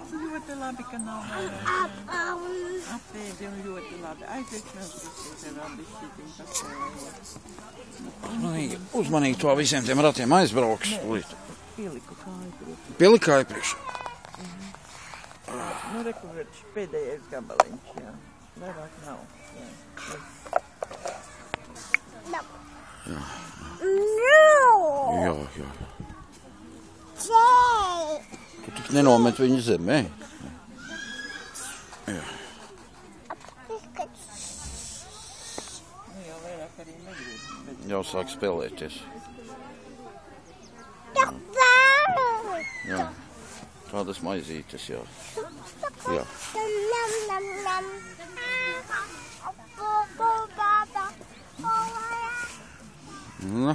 redzi ļoti labi, ka nav vajag. Apēdi un ļoti labi. Aiziet vēl šis vēl bišķītiņ pasēja. Uzmanīgi to visiem tiem ratiem aizbrauks. Pieliku kāju priekšā. Pielika kāju priekšā. Nu, rekurēts pēdējais gabaliņš, jā. Vairāk nav. Jā. Tu tik nenomet viņu zemē. Jā. Nu, jau vairāk arī negrib. Jau sāk spēlēties. Jā. Tādas maizītes, jā. Jā. Nu.